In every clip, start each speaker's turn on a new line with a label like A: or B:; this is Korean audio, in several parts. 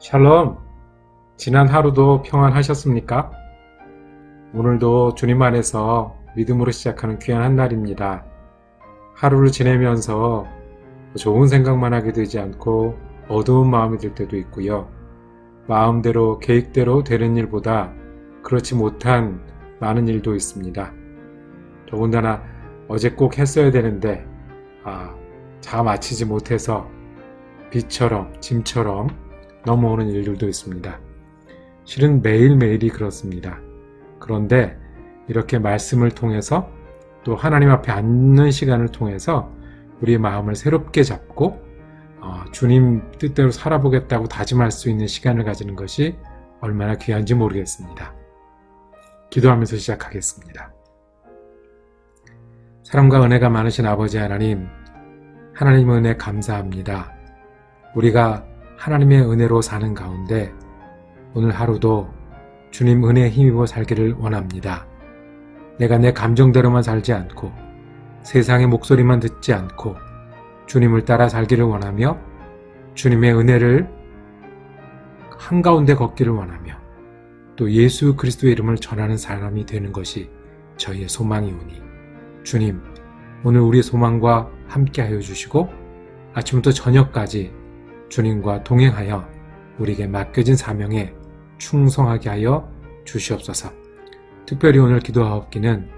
A: 샬롬! 지난 하루도 평안하셨습니까? 오늘도 주님 안에서 믿음으로 시작하는 귀한 한 날입니다. 하루를 지내면서 좋은 생각만 하게 되지 않고 어두운 마음이 들 때도 있고요. 마음대로 계획대로 되는 일보다 그렇지 못한 많은 일도 있습니다. 더군다나 어제 꼭 했어야 되는데 다 마치지 못해서 비처럼 짐처럼 넘어오는 일들도 있습니다. 실은 매일매일이 그렇습니다. 그런데 이렇게 말씀을 통해서 또 하나님 앞에 앉는 시간을 통해서 우리의 마음을 새롭게 잡고 주님 뜻대로 살아보겠다고 다짐할 수 있는 시간을 가지는 것이 얼마나 귀한지 모르겠습니다. 기도하면서 시작하겠습니다. 사랑과 은혜가 많으신 아버지 하나님, 하나님의 은혜 감사합니다. 우리가 하나님의 은혜로 사는 가운데 오늘 하루도 주님 은혜에 힘입어 살기를 원합니다. 내가 내 감정대로만 살지 않고 세상의 목소리만 듣지 않고 주님을 따라 살기를 원하며 주님의 은혜를 한가운데 걷기를 원하며 또 예수 그리스도의 이름을 전하는 사람이 되는 것이 저희의 소망이오니 주님, 오늘 우리의 소망과 함께하여 주시고 아침부터 저녁까지 주님과 동행하여 우리에게 맡겨진 사명에 충성하게 하여 주시옵소서. 특별히 오늘 기도하옵기는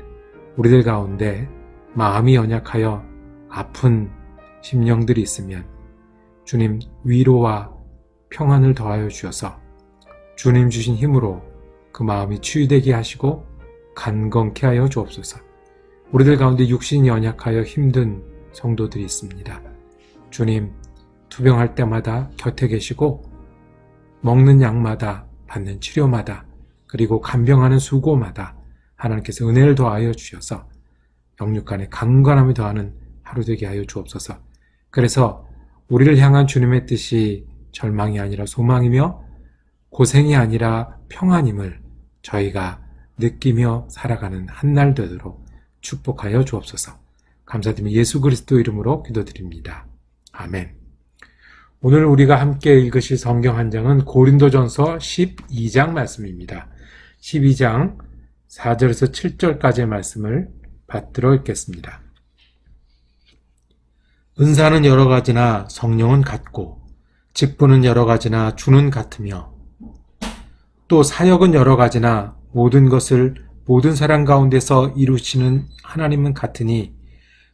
A: 우리들 가운데 마음이 연약하여 아픈 심령들이 있으면 주님 위로와 평안을 더하여 주셔서 주님 주신 힘으로 그 마음이 치유되게 하시고 간건케 하여 주옵소서. 우리들 가운데 육신이 연약하여 힘든 성도들이 있습니다. 주님, 투병할 때마다 곁에 계시고 먹는 약마다 받는 치료마다 그리고 간병하는 수고마다 하나님께서 은혜를 더하여 주셔서 영육간에 강건함이 더하는 하루 되게 하여 주옵소서. 그래서 우리를 향한 주님의 뜻이 절망이 아니라 소망이며 고생이 아니라 평안임을 저희가 느끼며 살아가는 한 날 되도록 축복하여 주옵소서. 감사드리며 예수 그리스도 이름으로 기도드립니다. 아멘. 오늘 우리가 함께 읽으실 성경 한 장은 고린도전서 12장 말씀입니다. 12장 4절에서 7절까지의 말씀을 받들어 읽겠습니다. 은사는 여러 가지나 성령은 같고 직분은 여러 가지나 주는 같으며 또 사역은 여러 가지나 모든 것을 모든 사람 가운데서 이루시는 하나님은 같으니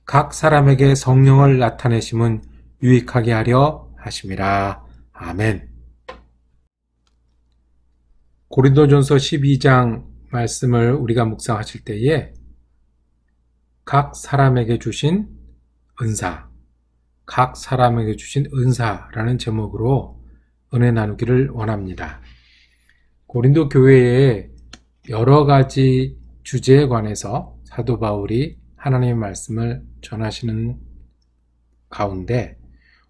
A: 각 사람에게 성령을 나타내심은 유익하게 하려 하심이라. 아멘. 고린도전서 12장 말씀을 우리가 묵상하실 때에 각 사람에게 주신 은사, 각 사람에게 주신 은사라는 제목으로 은혜 나누기를 원합니다. 고린도 교회의 여러 가지 주제에 관해서 사도 바울이 하나님의 말씀을 전하시는 가운데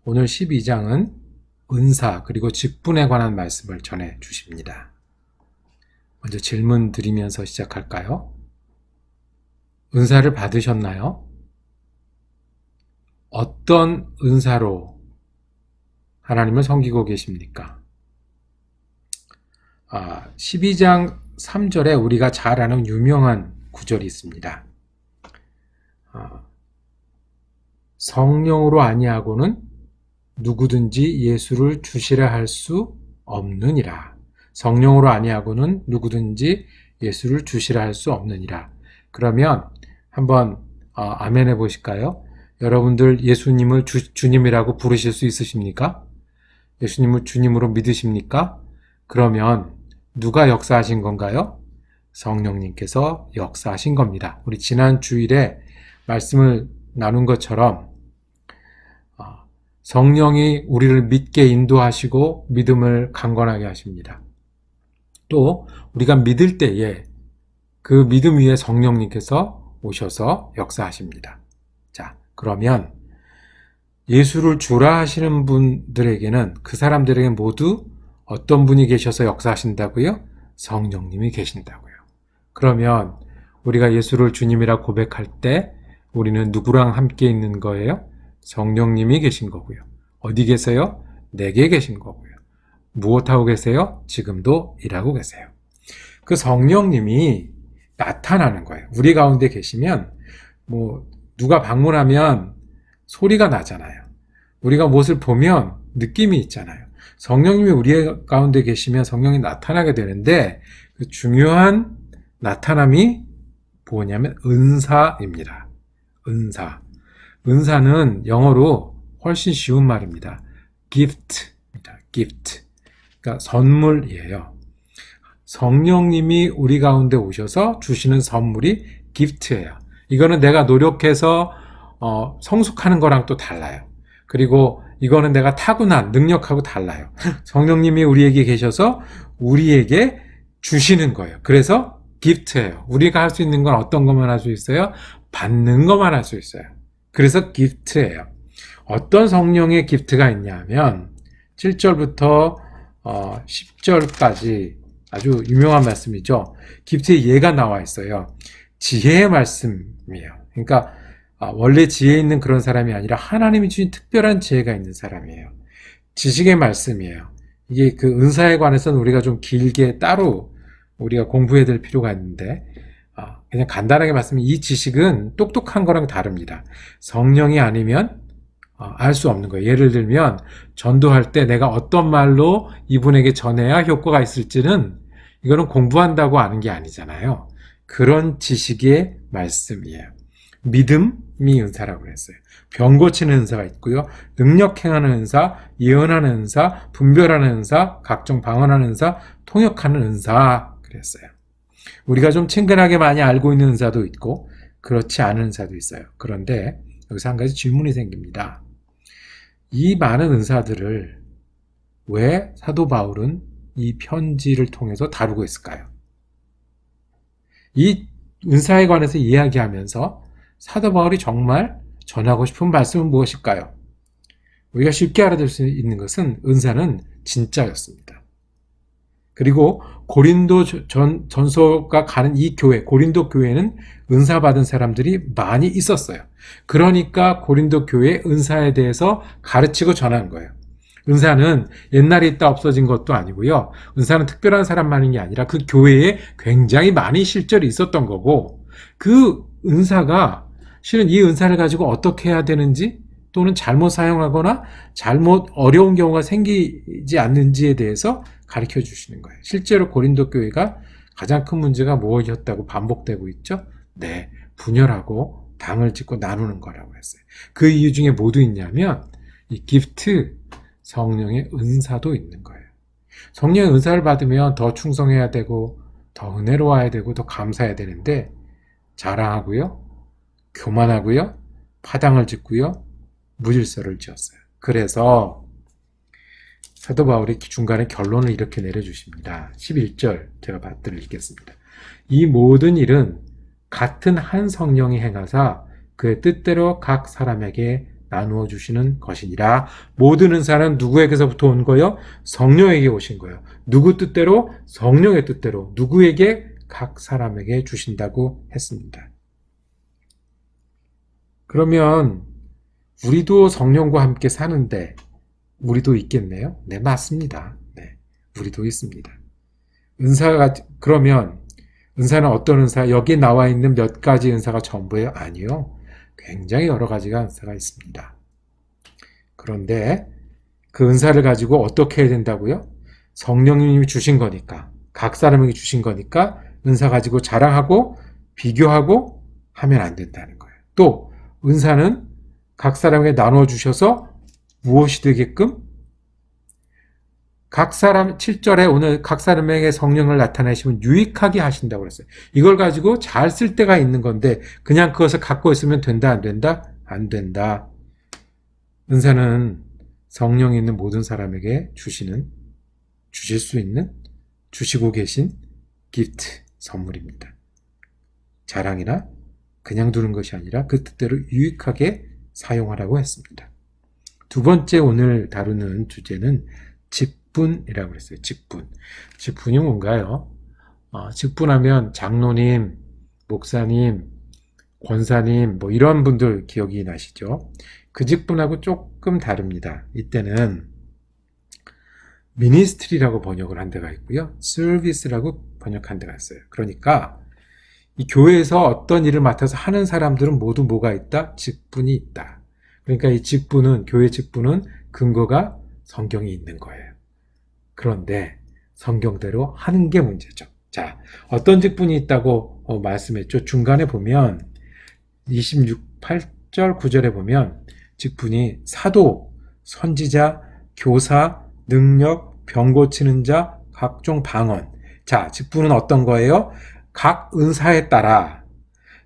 A: 오늘 12장은 은사 그리고 직분에 관한 말씀을 전해 주십니다. 먼저 질문 드리면서 시작할까요? 은사를 받으셨나요? 어떤 은사로 하나님을 섬기고 계십니까? 12장 3절에 우리가 잘 아는 유명한 구절이 있습니다. 성령으로 아니하고는 누구든지 예수를 주시라 할 수 없느니라. 성령으로 아니하고는 누구든지 예수를 주시라 할 수 없느니라. 그러면 한번 아멘 해보실까요? 여러분들 예수님을 주님이라고 부르실 수 있으십니까? 예수님을 주님으로 믿으십니까? 그러면 누가 역사하신 건가요? 성령님께서 역사하신 겁니다. 우리 지난 주일에 말씀을 나눈 것처럼 성령이 우리를 믿게 인도하시고 믿음을 강건하게 하십니다. 또 우리가 믿을 때에 그 믿음 위에 성령님께서 오셔서 역사하십니다. 자, 그러면 예수를 주라 하시는 분들에게는 그 사람들에게 모두 어떤 분이 계셔서 역사하신다고요? 성령님이 계신다고요. 그러면 우리가 예수를 주님이라 고백할 때 우리는 누구랑 함께 있는 거예요? 성령님이 계신 거고요. 어디 계세요? 내게 계신 거고요. 무엇하고 계세요? 지금도 일하고 계세요. 그 성령님이 나타나는 거예요. 우리 가운데 계시면 누가 방문하면 소리가 나잖아요. 우리가 무엇을 보면 느낌이 있잖아요. 성령님이 우리 가운데 계시면 성령이 나타나게 되는데 그 중요한 나타남이 뭐냐면 은사입니다. 은사. 은사는 영어로 훨씬 쉬운 말입니다. gift입니다. gift. 그러니까 선물이에요. 성령님이 우리 가운데 오셔서 주시는 선물이 gift예요. 이거는 내가 노력해서 성숙하는 거랑 또 달라요. 그리고 이거는 내가 타고난 능력하고 달라요. 성령님이 우리에게 계셔서 우리에게 주시는 거예요. 그래서 gift예요. 우리가 할 수 있는 건 어떤 것만 할 수 있어요? 받는 것만 할 수 있어요. 그래서 gift예요. 어떤 성령의 gift가 있냐면 7절부터 10절까지 아주 유명한 말씀이죠. gift에 예가 나와 있어요. 지혜의 말씀이에요. 그러니까 원래 지혜 있는 그런 사람이 아니라 하나님이 주신 특별한 지혜가 있는 사람이에요. 지식의 말씀이에요. 이게 그 은사에 관해서는 우리가 좀 길게 따로 우리가 공부해야 될 필요가 있는데 그냥 간단하게 말씀드리면 이 지식은 똑똑한 거랑 다릅니다. 성령이 아니면 알 수 없는 거예요. 예를 들면 전도할 때 내가 어떤 말로 이분에게 전해야 효과가 있을지는 이거는 공부한다고 아는 게 아니잖아요. 그런 지식의 말씀이에요. 믿음이 은사라고 그랬어요. 병 고치는 은사가 있고요. 능력 행하는 은사, 예언하는 은사, 분별하는 은사, 각종 방언하는 은사, 통역하는 은사 그랬어요. 우리가 좀 친근하게 많이 알고 있는 은사도 있고 그렇지 않은 은사도 있어요. 그런데 여기서 한 가지 질문이 생깁니다. 이 많은 은사들을 왜 사도 바울은 이 편지를 통해서 다루고 있을까요? 이 은사에 관해서 이야기하면서 사도 바울이 정말 전하고 싶은 말씀은 무엇일까요? 우리가 쉽게 알아들 수 있는 것은 은사는 진짜였습니다. 그리고 고린도 전서가 가는 이 교회, 고린도 교회는 은사 받은 사람들이 많이 있었어요. 그러니까 고린도 교회의 은사에 대해서 가르치고 전한 거예요. 은사는 옛날에 있다 없어진 것도 아니고요. 은사는 특별한 사람만인 게 아니라 그 교회에 굉장히 많이 실절이 있었던 거고 그 은사가 실은 이 은사를 가지고 어떻게 해야 되는지 또는 잘못 사용하거나 잘못 어려운 경우가 생기지 않는지에 대해서 가르쳐 주시는 거예요. 실제로 고린도 교회가 가장 큰 문제가 무엇이었다고 반복되고 있죠? 네, 분열하고 당을 짓고 나누는 거라고 했어요. 그 이유 중에 뭐도 있냐면 이 기프트, 성령의 은사도 있는 거예요. 성령의 은사를 받으면 더 충성해야 되고 더 은혜로워야 되고 더 감사해야 되는데 자랑하고요, 교만하고요, 파당을 짓고요, 무질서를 지었어요. 그래서 사도 바울이 중간에 결론을 이렇게 내려주십니다. 11절 제가 받들을 읽겠습니다. 이 모든 일은 같은 한 성령이 행하사 그의 뜻대로 각 사람에게 나누어 주시는 것이니라. 모든 은사는 누구에게서부터 온 거요? 성령에게 오신 거예요. 누구 뜻대로? 성령의 뜻대로 누구에게? 각 사람에게 주신다고 했습니다. 그러면 우리도 성령과 함께 사는데 우리도 있겠네요? 네, 맞습니다. 네, 우리도 있습니다. 은사가 그러면 은사는 어떤 은사? 여기 나와 있는 몇 가지 은사가 전부예요? 아니요. 굉장히 여러 가지가 은사가 있습니다. 그런데 그 은사를 가지고 어떻게 해야 된다고요? 성령님이 주신 거니까, 각 사람에게 주신 거니까 은사 가지고 자랑하고 비교하고 하면 안 된다는 거예요. 또 은사는 각 사람에게 나눠 주셔서 무엇이 되게끔? 각 사람 7절에 오늘 각 사람에게 성령을 나타내시면 유익하게 하신다고 그랬어요. 이걸 가지고 잘 쓸 때가 있는 건데 그냥 그것을 갖고 있으면 된다 안 된다? 안 된다. 은사는 성령이 있는 모든 사람에게 주실 수 있는 주시고 계신 기프트, 선물입니다. 자랑이나 그냥 두는 것이 아니라 그 뜻대로 유익하게 사용하라고 했습니다. 두 번째 오늘 다루는 주제는 직분이라고 했어요. 직분. 직분이 뭔가요? 직분하면 장로님, 목사님, 권사님 뭐 이런 분들 기억이 나시죠? 그 직분하고 조금 다릅니다. 이때는 ministry라고 번역을 한 데가 있고요. service라고 번역한 데가 있어요. 그러니까 이 교회에서 어떤 일을 맡아서 하는 사람들은 모두 뭐가 있다? 직분이 있다. 그러니까 이 직분은, 교회 직분은 근거가 성경에 있는 거예요. 그런데 성경대로 하는 게 문제죠. 자, 어떤 직분이 있다고 말씀했죠. 중간에 보면 8절 9절에 보면 직분이 사도, 선지자, 교사, 능력, 병 고치는 자, 각종 방언. 자, 직분은 어떤 거예요? 각 은사에 따라,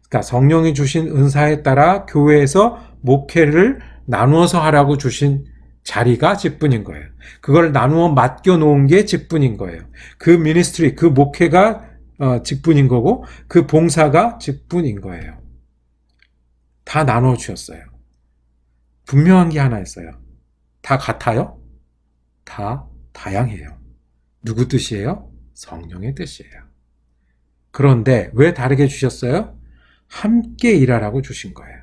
A: 그러니까 성령이 주신 은사에 따라 교회에서 목회를 나누어서 하라고 주신 자리가 직분인 거예요. 그걸 나누어 맡겨 놓은 게 직분인 거예요. 그 미니스트리, 그 목회가 직분인 거고 그 봉사가 직분인 거예요. 다 나눠 주셨어요. 분명한 게 하나 있어요. 다 같아요? 다 다양해요. 누구 뜻이에요? 성령의 뜻이에요. 그런데 왜 다르게 주셨어요? 함께 일하라고 주신 거예요.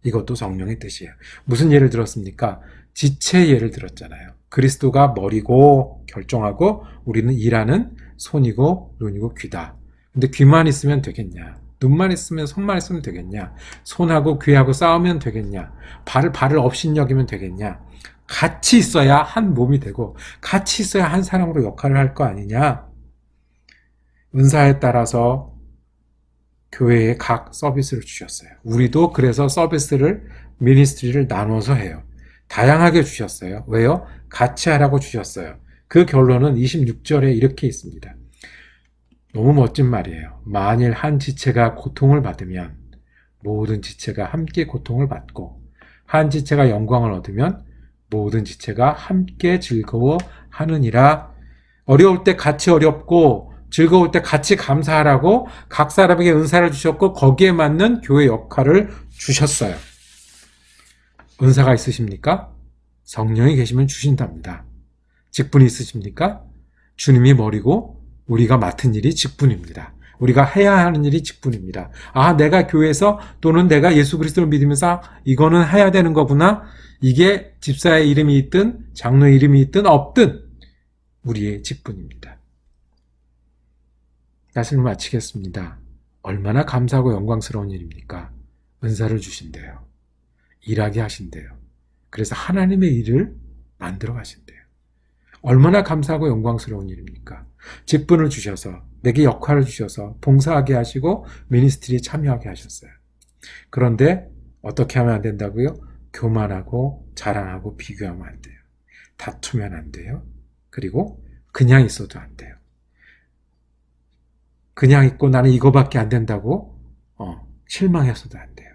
A: 이것도 성령의 뜻이에요. 무슨 예를 들었습니까? 지체 예를 들었잖아요. 그리스도가 머리고 결정하고 우리는 일하는 손이고 눈이고 귀다. 근데 귀만 있으면 되겠냐? 눈만 있으면 손만 있으면 되겠냐? 손하고 귀하고 싸우면 되겠냐? 발을 업신여기면 되겠냐? 같이 있어야 한 몸이 되고 같이 있어야 한 사람으로 역할을 할 거 아니냐? 은사에 따라서 교회에 각 서비스를 주셨어요. 우리도 그래서 서비스를, 미니스트리를 나눠서 해요. 다양하게 주셨어요. 왜요? 같이 하라고 주셨어요. 그 결론은 26절에 이렇게 있습니다. 너무 멋진 말이에요. 만일 한 지체가 고통을 받으면 모든 지체가 함께 고통을 받고 한 지체가 영광을 얻으면 모든 지체가 함께 즐거워하느니라. 어려울 때 같이 어렵고 즐거울 때 같이 감사하라고 각 사람에게 은사를 주셨고 거기에 맞는 교회 역할을 주셨어요. 은사가 있으십니까? 성령이 계시면 주신답니다. 직분이 있으십니까? 주님이 머리고 우리가 맡은 일이 직분입니다. 우리가 해야 하는 일이 직분입니다. 아, 내가 교회에서 또는 내가 예수 그리스도를 믿으면서 이거는 해야 되는 거구나. 이게 집사의 이름이 있든 장로의 이름이 있든 없든 우리의 직분입니다. 말씀을 마치겠습니다. 얼마나 감사하고 영광스러운 일입니까? 은사를 주신대요. 일하게 하신대요. 그래서 하나님의 일을 만들어 가신대요. 얼마나 감사하고 영광스러운 일입니까? 직분을 주셔서 내게 역할을 주셔서 봉사하게 하시고 미니스트리에 참여하게 하셨어요. 그런데 어떻게 하면 안 된다고요? 교만하고 자랑하고 비교하면 안 돼요. 다투면 안 돼요. 그리고 그냥 있어도 안 돼요. 그냥 있고 나는 이거밖에 안 된다고 실망해서도 안 돼요.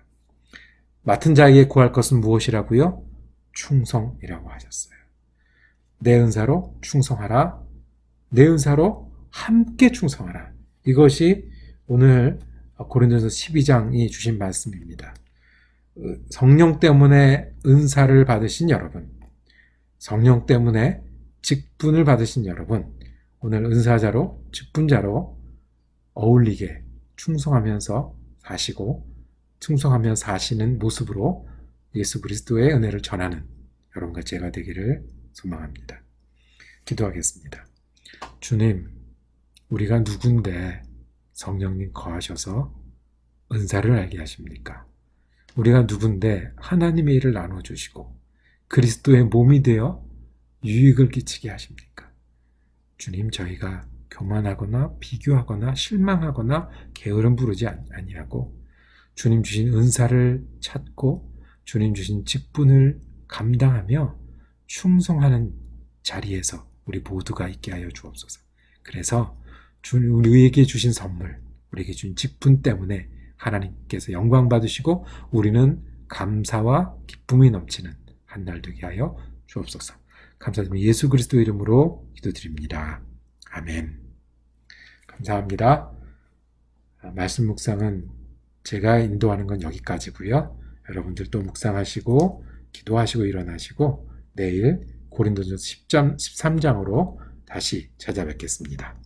A: 맡은 자에게 구할 것은 무엇이라고요? 충성이라고 하셨어요. 내 은사로 충성하라. 내 은사로 함께 충성하라. 이것이 오늘 고린도전서 12장이 주신 말씀입니다. 성령 때문에 은사를 받으신 여러분, 성령 때문에 직분을 받으신 여러분, 오늘 은사자로 직분자로 어울리게 충성하면서 사시고 충성하며 사시는 모습으로 예수 그리스도의 은혜를 전하는 여러분과 제가 되기를 소망합니다. 기도하겠습니다. 주님, 우리가 누군데 성령님 거하셔서 은사를 알게 하십니까? 우리가 누군데 하나님의 일을 나눠주시고 그리스도의 몸이 되어 유익을 끼치게 하십니까? 주님, 저희가 교만하거나 비교하거나 실망하거나 게으름 부르지 아니하고 주님 주신 은사를 찾고 주님 주신 직분을 감당하며 충성하는 자리에서 우리 모두가 있게 하여 주옵소서. 그래서 우리에게 주신 선물, 우리에게 주신 직분 때문에 하나님께서 영광 받으시고 우리는 감사와 기쁨이 넘치는 한 날 되게 하여 주옵소서. 감사드리며 예수 그리스도 이름으로 기도드립니다. 아멘. 감사합니다. 말씀 묵상은 제가 인도하는 건 여기까지고요. 여러분들 또 묵상하시고 기도하시고 일어나시고 내일 고린도전서 13장으로 다시 찾아뵙겠습니다.